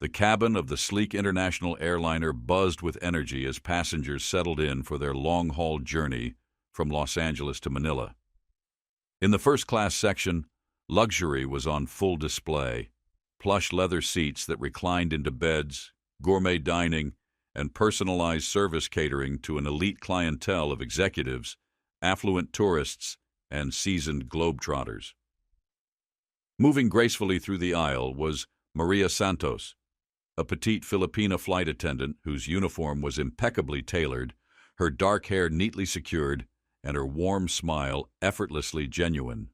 The cabin of the sleek international airliner buzzed with energy as passengers settled in for their long-haul journey from Los Angeles to Manila. In the first-class section, luxury was on full display. Plush leather seats that reclined into beds, gourmet dining, and personalized service catering to an elite clientele of executives, affluent tourists, and seasoned globetrotters. Moving gracefully through the aisle was Maria Santos, a petite Filipina flight attendant whose uniform was impeccably tailored, her dark hair neatly secured, and her warm smile effortlessly genuine.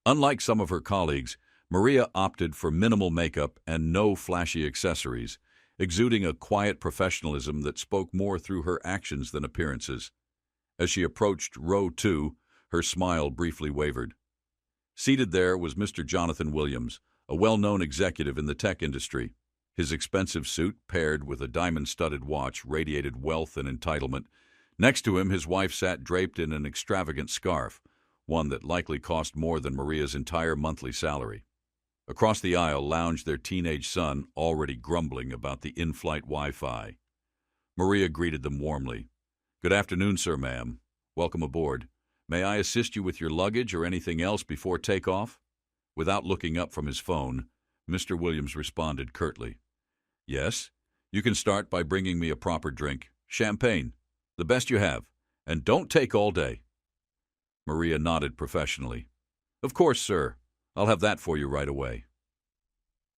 Unlike some of her colleagues, Maria opted for minimal makeup and no flashy accessories, exuding a quiet professionalism that spoke more through her actions than appearances. As she approached row 2, her smile briefly wavered. Seated there was Mr. Jonathan Williams, a well-known executive in the tech industry. His expensive suit, paired with a diamond-studded watch, radiated wealth and entitlement. Next to him, his wife sat draped in an extravagant scarf, one that likely cost more than Maria's entire monthly salary. Across the aisle lounged their teenage son, already grumbling about the in-flight Wi-Fi. Maria greeted them warmly. "Good afternoon, sir, ma'am. Welcome aboard. May I assist you with your luggage or anything else before takeoff?" Without looking up from his phone, Mr. Williams responded curtly. "Yes, you can start by bringing me a proper drink. Champagne, the best you have, and don't take all day." Maria nodded professionally. "Of course, sir. I'll have that for you right away."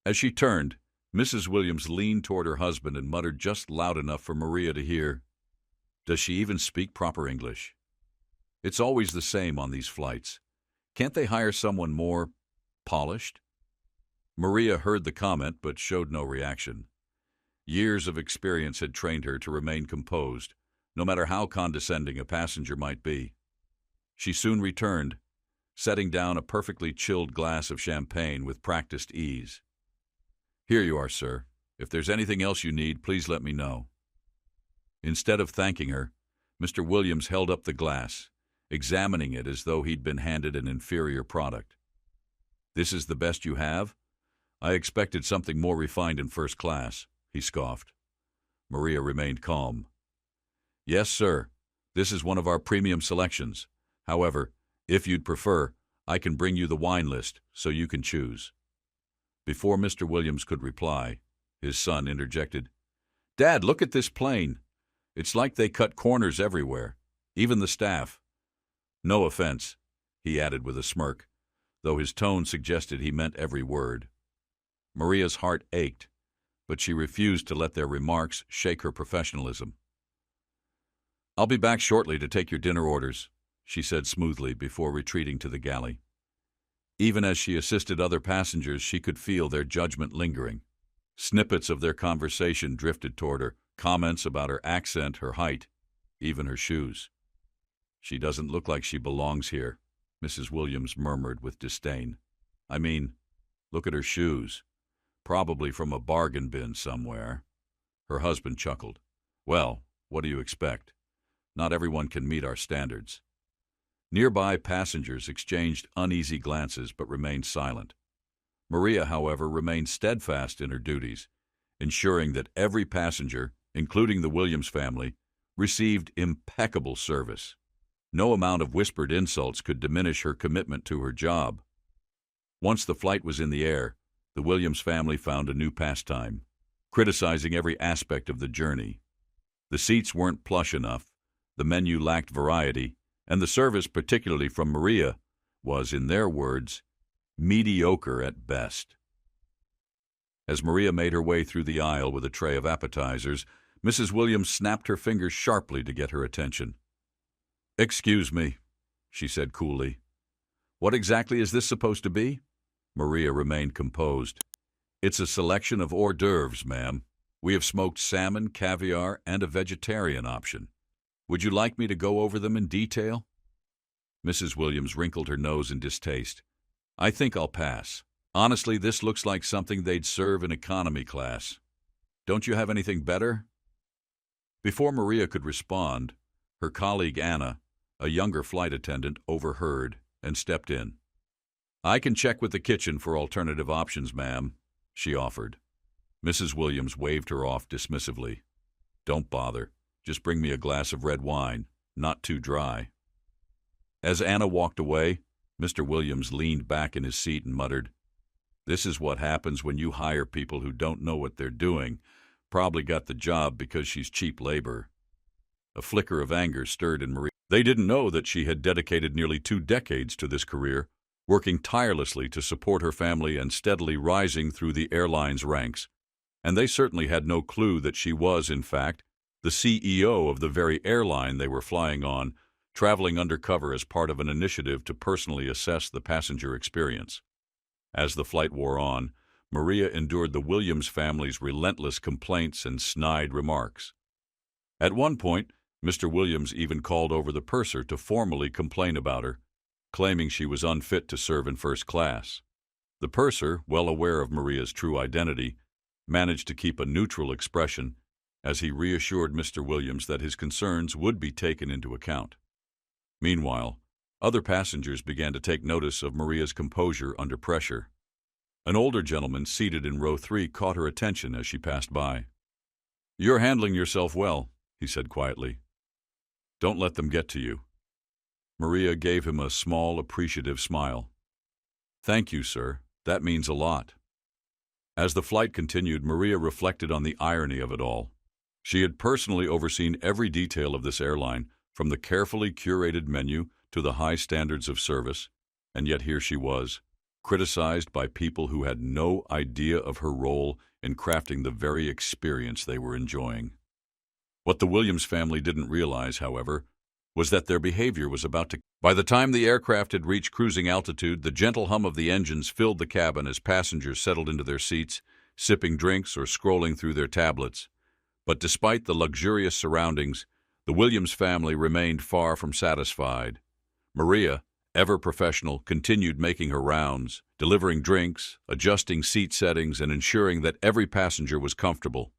As she turned, Mrs. Williams leaned toward her husband and muttered just loud enough for Maria to hear, "Does she even speak proper English? It's always the same on these flights. Can't they hire someone more polished?" Maria heard the comment but showed no reaction. Years of experience had trained her to remain composed, no matter how condescending a passenger might be. She soon returned, setting down a perfectly chilled glass of champagne with practiced ease. "Here you are, sir. If there's anything else you need, please let me know." Instead of thanking her, Mr. Williams held up the glass, examining it as though he'd been handed an inferior product. "This is the best you have? I expected something more refined in first class," he scoffed. Maria remained calm. "Yes, sir. This is one of our premium selections. However, if you'd prefer, I can bring you the wine list so you can choose." Before Mr. Williams could reply, his son interjected, "Dad, look at this plane. It's like they cut corners everywhere, even the staff. No offense," he added with a smirk, though his tone suggested he meant every word. Maria's heart ached, but she refused to let their remarks shake her professionalism. "I'll be back shortly to take your dinner orders," she said smoothly before retreating to the galley. Even as she assisted other passengers, she could feel their judgment lingering. Snippets of their conversation drifted toward her, comments about her accent, her height, even her shoes. "She doesn't look like she belongs here," Mrs. Williams murmured with disdain. "I mean, look at her shoes. Probably from a bargain bin somewhere." Her husband chuckled. "Well, what do you expect? Not everyone can meet our standards." Nearby passengers exchanged uneasy glances but remained silent. Maria, however, remained steadfast in her duties, ensuring that every passenger, including the Williams family, received impeccable service. No amount of whispered insults could diminish her commitment to her job. Once the flight was in the air, the Williams family found a new pastime, criticizing every aspect of the journey. The seats weren't plush enough, the menu lacked variety, and the service, particularly from Maria, was, in their words, mediocre at best. As Maria made her way through the aisle with a tray of appetizers, Mrs. Williams snapped her fingers sharply to get her attention. "Excuse me," she said coolly. "What exactly is this supposed to be?" Maria remained composed. "It's a selection of hors d'oeuvres, ma'am. We have smoked salmon, caviar, and a vegetarian option. Would you like me to go over them in detail?" Mrs. Williams wrinkled her nose in distaste. "I think I'll pass. Honestly, this looks like something they'd serve in economy class. Don't you have anything better?" Before Maria could respond, her colleague Anna, a younger flight attendant, overheard and stepped in. "I can check with the kitchen for alternative options, ma'am," she offered. Mrs. Williams waved her off dismissively. "Don't bother. Just bring me a glass of red wine, not too dry." As Anna walked away, Mr. Williams leaned back in his seat and muttered, "This is what happens when you hire people who don't know what they're doing. Probably got the job because she's cheap labor." A flicker of anger stirred in Maria. They didn't know that she had dedicated nearly 2 decades to this career, working tirelessly to support her family and steadily rising through the airline's ranks. And they certainly had no clue that she was, in fact, the CEO of the very airline they were flying on, traveling undercover as part of an initiative to personally assess the passenger experience. As the flight wore on, Maria endured the Williams family's relentless complaints and snide remarks. At one point, Mr. Williams even called over the purser to formally complain about her, claiming she was unfit to serve in first class. The purser, well aware of Maria's true identity, managed to keep a neutral expression as he reassured Mr. Williams that his concerns would be taken into account. Meanwhile, other passengers began to take notice of Maria's composure under pressure. An older gentleman seated in row 3 caught her attention as she passed by. "You're handling yourself well," he said quietly. "Don't let them get to you." Maria gave him a small, appreciative smile. "Thank you, sir. That means a lot." As the flight continued, Maria reflected on the irony of it all. She had personally overseen every detail of this airline, from the carefully curated menu to the high standards of service, and yet here she was, criticized by people who had no idea of her role in crafting the very experience they were enjoying. What the Williams family didn't realize, however, was that their behavior was about to... By the time the aircraft had reached cruising altitude, the gentle hum of the engines filled the cabin as passengers settled into their seats, sipping drinks or scrolling through their tablets. But despite the luxurious surroundings, the Williams family remained far from satisfied. Maria, ever professional, continued making her rounds, delivering drinks, adjusting seat settings, and ensuring that every passenger was comfortable.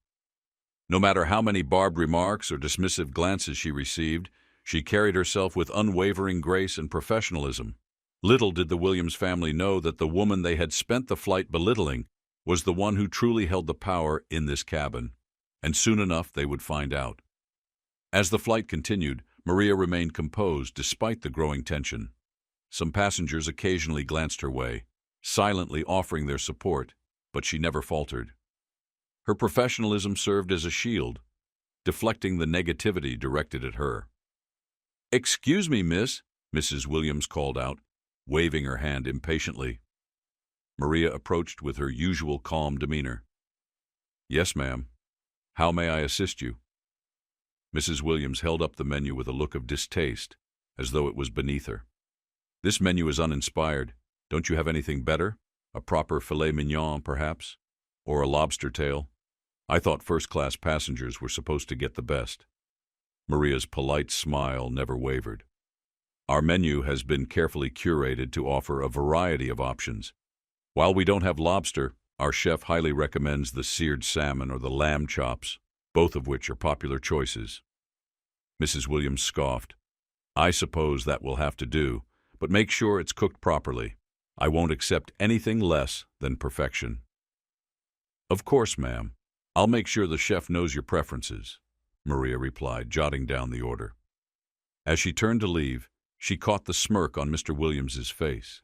No matter how many barbed remarks or dismissive glances she received, she carried herself with unwavering grace and professionalism. Little did the Williams family know that the woman they had spent the flight belittling was the one who truly held the power in this cabin, and soon enough they would find out. As the flight continued, Maria remained composed despite the growing tension. Some passengers occasionally glanced her way, silently offering their support, but she never faltered. Her professionalism served as a shield, deflecting the negativity directed at her. "Excuse me, miss," Mrs. Williams called out, waving her hand impatiently. Maria approached with her usual calm demeanor. "Yes, ma'am. How may I assist you?" Mrs. Williams held up the menu with a look of distaste, as though it was beneath her. "This menu is uninspired. Don't you have anything better? A proper filet mignon, perhaps? Or a lobster tail? I thought first-class passengers were supposed to get the best." Maria's polite smile never wavered. "Our menu has been carefully curated to offer a variety of options. While we don't have lobster, our chef highly recommends the seared salmon or the lamb chops, both of which are popular choices." Mrs. Williams scoffed. "I suppose that will have to do, but make sure it's cooked properly. I won't accept anything less than perfection." "Of course, ma'am. I'll make sure the chef knows your preferences," Maria replied, jotting down the order. As she turned to leave, she caught the smirk on Mr. Williams's face.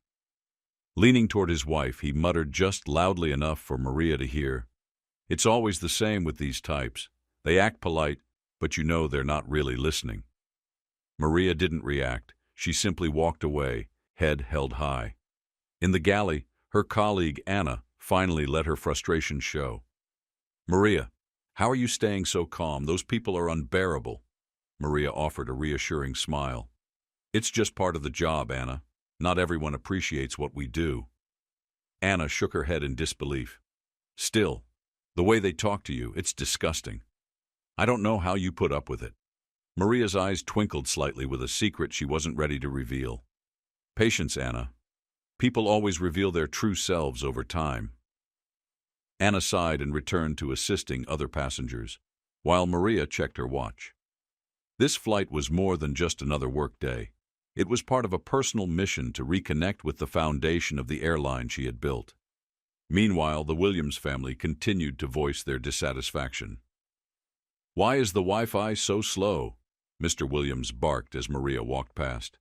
Leaning toward his wife, he muttered just loudly enough for Maria to hear, "It's always the same with these types. They act polite, but you know they're not really listening." Maria didn't react. She simply walked away, head held high. In the galley, her colleague Anna finally let her frustration show. "Maria, how are you staying so calm? Those people are unbearable." Maria offered a reassuring smile. "It's just part of the job, Anna. Not everyone appreciates what we do." Anna shook her head in disbelief. "Still, the way they talk to you, it's disgusting. I don't know how you put up with it." Maria's eyes twinkled slightly with a secret she wasn't ready to reveal. "Patience, Anna. People always reveal their true selves over time." Anna sighed and returned to assisting other passengers, while Maria checked her watch. This flight was more than just another work day. It was part of a personal mission to reconnect with the foundation of the airline she had built. Meanwhile, the Williams family continued to voice their dissatisfaction. "Why is the Wi-Fi so slow?" Mr. Williams barked as Maria walked past.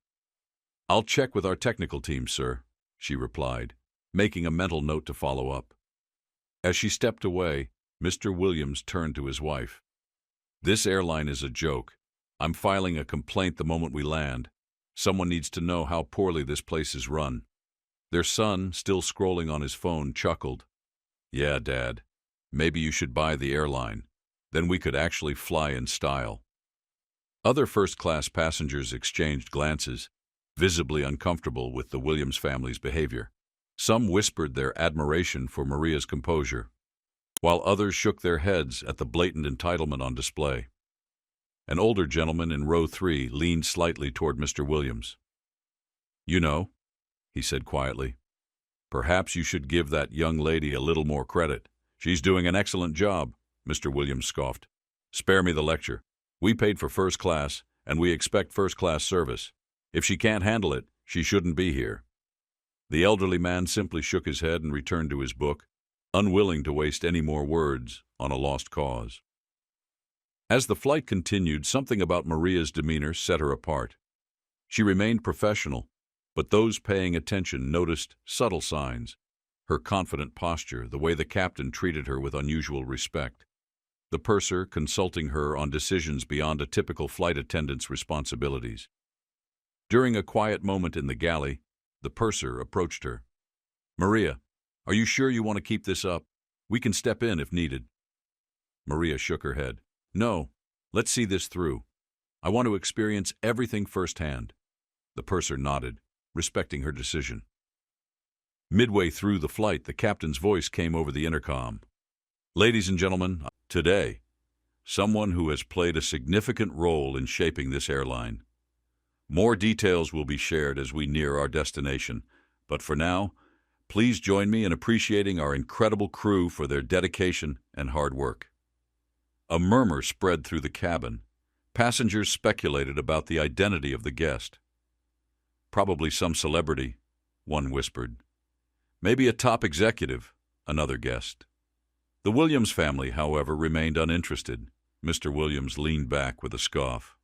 "I'll check with our technical team, sir," she replied, making a mental note to follow up. As she stepped away, Mr. Williams turned to his wife. "This airline is a joke. I'm filing a complaint the moment we land. Someone needs to know how poorly this place is run." Their son, still scrolling on his phone, chuckled. "Yeah, Dad, maybe you should buy the airline. Then we could actually fly in style." Other first-class passengers exchanged glances, visibly uncomfortable with the Williams family's behavior. Some whispered their admiration for Maria's composure, while others shook their heads at the blatant entitlement on display. An older gentleman in row 3 leaned slightly toward Mr. Williams. "You know," he said quietly, "perhaps you should give that young lady a little more credit." "She's doing an excellent job," Mr. Williams scoffed. "Spare me the lecture. We paid for first class, and we expect first-class service. If she can't handle it, she shouldn't be here." The elderly man simply shook his head and returned to his book, unwilling to waste any more words on a lost cause. As the flight continued, something about Maria's demeanor set her apart. She remained professional, but those paying attention noticed subtle signs: her confident posture, the way the captain treated her with unusual respect, the purser consulting her on decisions beyond a typical flight attendant's responsibilities. During a quiet moment in the galley, the purser approached her. "Maria, are you sure you want to keep this up? We can step in if needed." Maria shook her head. "No, let's see this through. I want to experience everything firsthand." The purser nodded, respecting her decision. Midway through the flight, the captain's voice came over the intercom. "Ladies and gentlemen, today, someone who has played a significant role in shaping this airline. More details will be shared as we near our destination, but for now, please join me in appreciating our incredible crew for their dedication and hard work." A murmur spread through the cabin. Passengers speculated about the identity of the guest. "Probably some celebrity," one whispered. "Maybe a top executive," another guessed. The Williams family, however, remained uninterested. Mr. Williams leaned back with a scoff.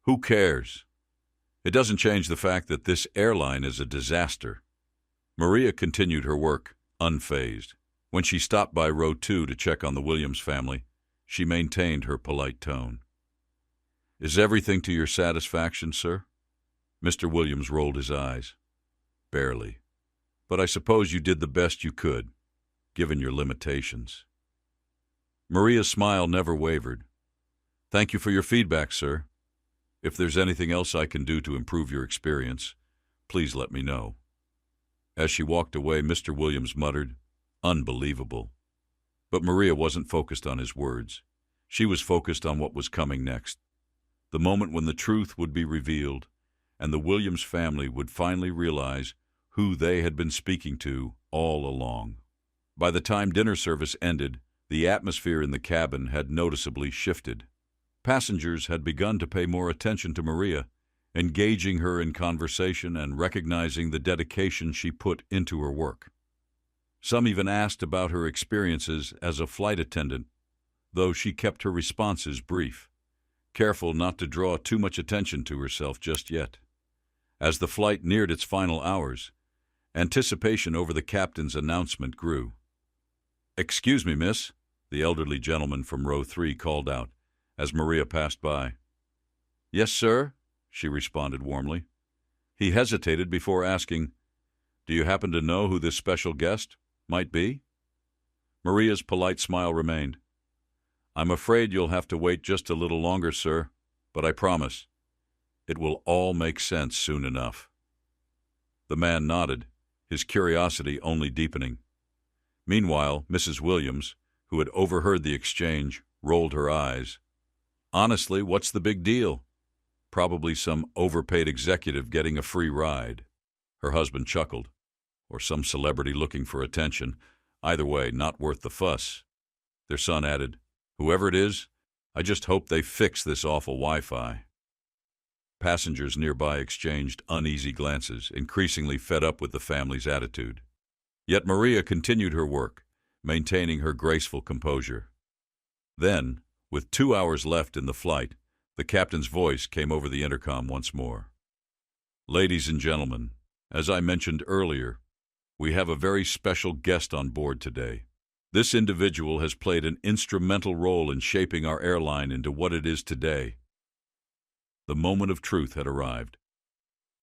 "Who cares? It doesn't change the fact that this airline is a disaster." Maria continued her work, unfazed. When she stopped by row 2 to check on the Williams family, she maintained her polite tone. "Is everything to your satisfaction, sir?" Mr. Williams rolled his eyes. "Barely. But I suppose you did the best you could, given your limitations." Maria's smile never wavered. "Thank you for your feedback, sir. If there's anything else I can do to improve your experience, please let me know." As she walked away, Mr. Williams muttered, "Unbelievable." But Maria wasn't focused on his words. She was focused on what was coming next. The moment when the truth would be revealed, and the Williams family would finally realize who they had been speaking to all along. By the time dinner service ended, the atmosphere in the cabin had noticeably shifted. Passengers had begun to pay more attention to Maria, engaging her in conversation and recognizing the dedication she put into her work. Some even asked about her experiences as a flight attendant, though she kept her responses brief, careful not to draw too much attention to herself just yet. As the flight neared its final hours, anticipation over the captain's announcement grew. "Excuse me, miss," the elderly gentleman from row 3 called out as Maria passed by. "Yes, sir," she responded warmly. He hesitated before asking, "Do you happen to know who this special guest might be?" Maria's polite smile remained. "I'm afraid you'll have to wait just a little longer, sir, but I promise, it will all make sense soon enough." The man nodded, his curiosity only deepening. Meanwhile, Mrs. Williams, who had overheard the exchange, rolled her eyes. "Honestly, what's the big deal? Probably some overpaid executive getting a free ride." Her husband chuckled. "Or some celebrity looking for attention. Either way, not worth the fuss." Their son added, "Whoever it is, I just hope they fix this awful Wi-Fi." Passengers nearby exchanged uneasy glances, increasingly fed up with the family's attitude. Yet Maria continued her work, maintaining her graceful composure. Then, with 2 hours left in the flight, the captain's voice came over the intercom once more. "Ladies and gentlemen, as I mentioned earlier, we have a very special guest on board today. This individual has played an instrumental role in shaping our airline into what it is today." The moment of truth had arrived.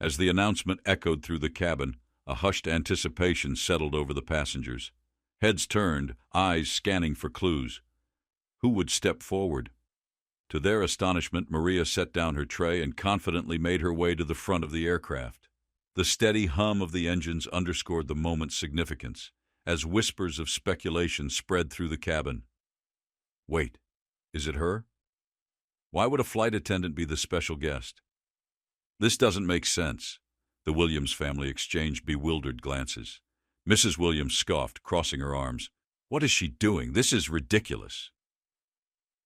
As the announcement echoed through the cabin, a hushed anticipation settled over the passengers. Heads turned, eyes scanning for clues. Who would step forward? To their astonishment, Maria set down her tray and confidently made her way to the front of the aircraft. The steady hum of the engines underscored the moment's significance, as whispers of speculation spread through the cabin. Wait, is it her? Why would a flight attendant be the special guest? This doesn't make sense. The Williams family exchanged bewildered glances. Mrs. Williams scoffed, crossing her arms. "What is she doing? This is ridiculous."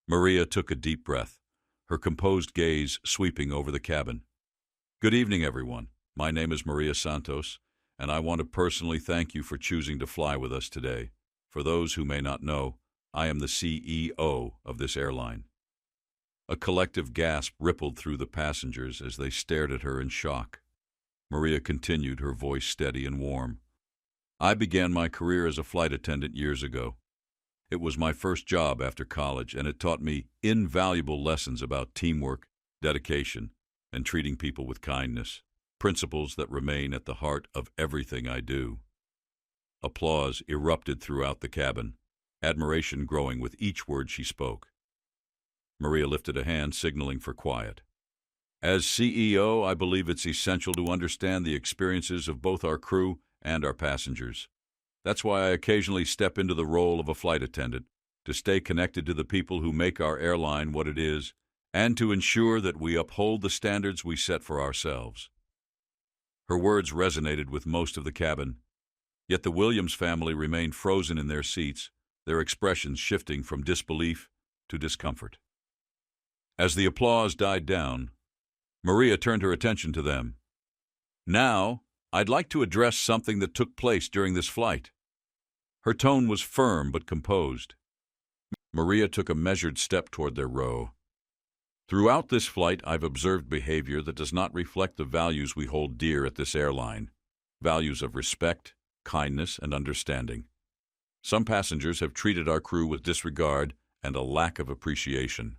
Maria took a deep breath, her composed gaze sweeping over the cabin. "Good evening, everyone. My name is Maria Santos, and I want to personally thank you for choosing to fly with us today. For those who may not know, I am the CEO of this airline." A collective gasp rippled through the passengers as they stared at her in shock. Maria continued, her voice steady and warm. "I began my career as a flight attendant years ago. It was my first job after college, and it taught me invaluable lessons about teamwork, dedication, and treating people with kindness, principles that remain at the heart of everything I do." Applause erupted throughout the cabin, admiration growing with each word she spoke. Maria lifted a hand, signaling for quiet. "As CEO, I believe it's essential to understand the experiences of both our crew and our passengers. That's why I occasionally step into the role of a flight attendant, to stay connected to the people who make our airline what it is, and to ensure that we uphold the standards we set for ourselves." Her words resonated with most of the cabin, yet the Williams family remained frozen in their seats, their expressions shifting from disbelief to discomfort. As the applause died down, Maria turned her attention to them. "Now, I'd like to address something that took place during this flight." Her tone was firm but composed. Maria took a measured step toward their row. "Throughout this flight, I've observed behavior that does not reflect the values we hold dear at this airline. Values of respect, kindness, and understanding. Some passengers have treated our crew with disregard and a lack of appreciation."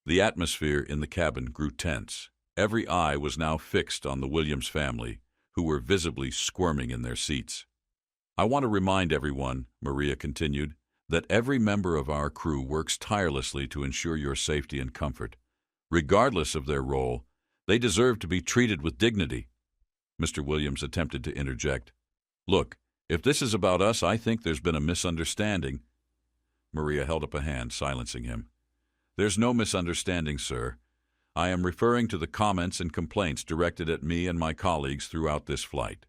The atmosphere in the cabin grew tense. Every eye was now fixed on the Williams family, who were visibly squirming in their seats. "I want to remind everyone," Maria continued, "that every member of our crew works tirelessly to ensure your safety and comfort. Regardless of their role, they deserve to be treated with dignity." Mr. Williams attempted to interject. "Look, if this is about us, I think there's been a misunderstanding." Maria held up a hand, silencing him. "There's no misunderstanding, sir. I am referring to the comments and complaints directed at me and my colleagues throughout this flight."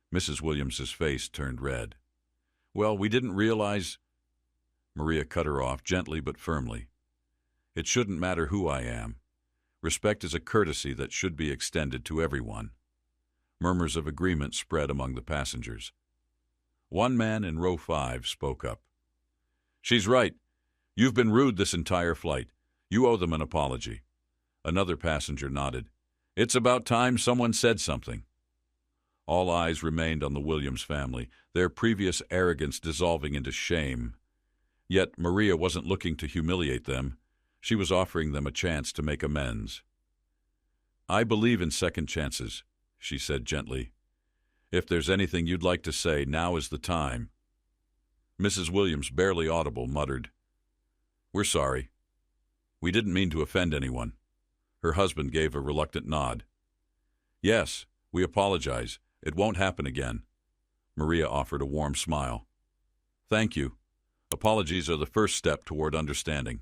Mrs. Williams's face turned red. "Well, we didn't realize—" Maria cut her off, gently but firmly. "It shouldn't matter who I am. Respect is a courtesy that should be extended to everyone." Murmurs of agreement spread among the passengers. One man in row 5 spoke up. "She's right. You've been rude this entire flight. You owe them an apology." Another passenger nodded. "It's about time someone said something." All eyes remained on the Williams family, their previous arrogance dissolving into shame. Yet Maria wasn't looking to humiliate them. She was offering them a chance to make amends. "I believe in second chances," she said gently. "If there's anything you'd like to say, now is the time." Mrs. Williams, barely audible, muttered, "We're sorry. We didn't mean to offend anyone." Her husband gave a reluctant nod. "Yes, we apologize. It won't happen again." Maria offered a warm smile. "Thank you. Apologies are the first step toward understanding."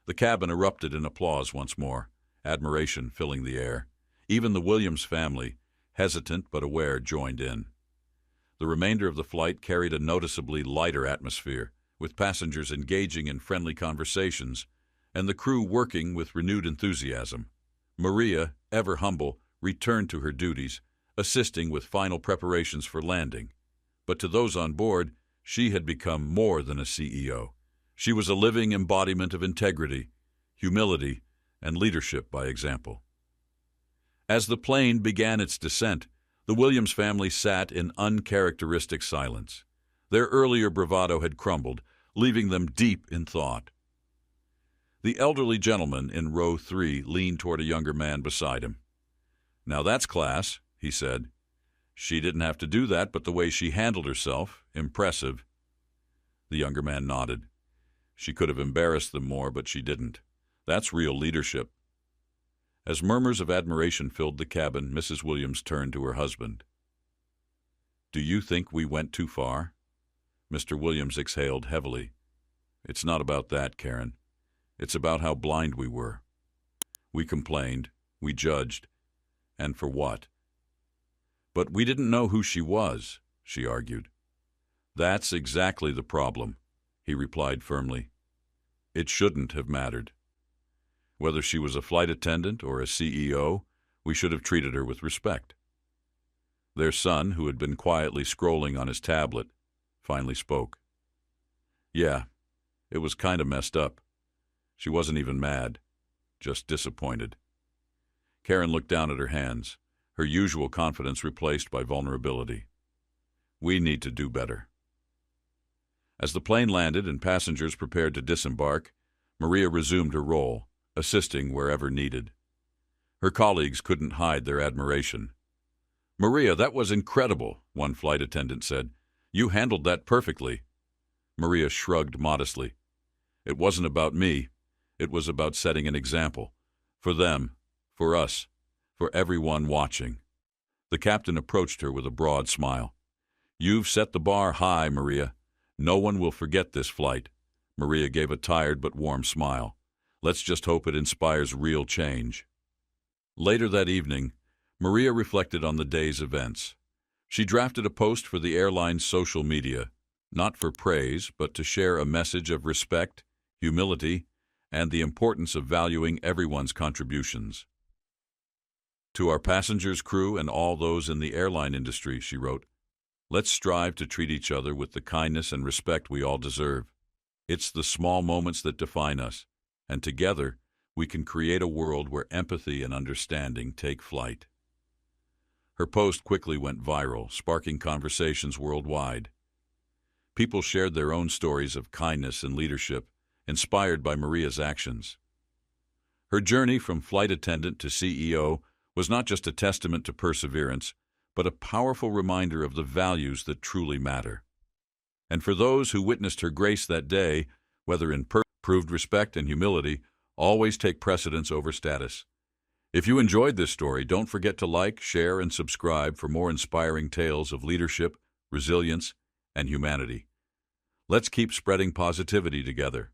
The cabin erupted in applause once more, admiration filling the air. Even the Williams family, hesitant but aware, joined in. The remainder of the flight carried a noticeably lighter atmosphere, with passengers engaging in friendly conversations and the crew working with renewed enthusiasm. Maria, ever humble, returned to her duties, assisting with final preparations for landing. But to those on board, she had become more than a CEO. She was a living embodiment of integrity, humility, and leadership by example. As the plane began its descent, the Williams family sat in uncharacteristic silence. Their earlier bravado had crumbled, leaving them deep in thought. The elderly gentleman in row 3 leaned toward a younger man beside him. "Now that's class," he said. "She didn't have to do that, but the way she handled herself, impressive." The younger man nodded. "She could have embarrassed them more, but she didn't. That's real leadership." As murmurs of admiration filled the cabin, Mrs. Williams turned to her husband. "Do you think we went too far?" Mr. Williams exhaled heavily. "It's not about that, Karen. It's about how blind we were. We complained, we judged, and for what? But we didn't know who she was," she argued. "That's exactly the problem," he replied firmly. "It shouldn't have mattered. Whether she was a flight attendant or a CEO, we should have treated her with respect." Their son, who had been quietly scrolling on his tablet, finally spoke. "Yeah, it was kind of messed up. She wasn't even mad, just disappointed." Karen looked down at her hands, her usual confidence replaced by vulnerability. "We need to do better." As the plane landed and passengers prepared to disembark, Maria resumed her role, assisting wherever needed. Her colleagues couldn't hide their admiration. "Maria, that was incredible," one flight attendant said. "You handled that perfectly." Maria shrugged modestly. "It wasn't about me. It was about setting an example. For them, for us, for everyone watching." The captain approached her with a broad smile. "You've set the bar high, Maria. No one will forget this flight." Maria gave a tired but warm smile. "Let's just hope it inspires real change." Later that evening, Maria reflected on the day's events. She drafted a post for the airline's social media, not for praise, but to share a message of respect, humility, and the importance of valuing everyone's contributions. "To our passengers, crew, and all those in the airline industry," she wrote, "let's strive to treat each other with the kindness and respect we all deserve. It's the small moments that define us, and together we can create a world where empathy and understanding take flight." Her post quickly went viral, sparking conversations worldwide. People shared their own stories of kindness and leadership, inspired by Maria's actions. Her journey from flight attendant to CEO was not just a testament to perseverance, but a powerful reminder of the values that truly matter. And for those who witnessed her grace that day, whether in person, proved respect and humility always take precedence over status. If you enjoyed this story, don't forget to like, share, and subscribe for more inspiring tales of leadership, resilience, and humanity. Let's keep spreading positivity together.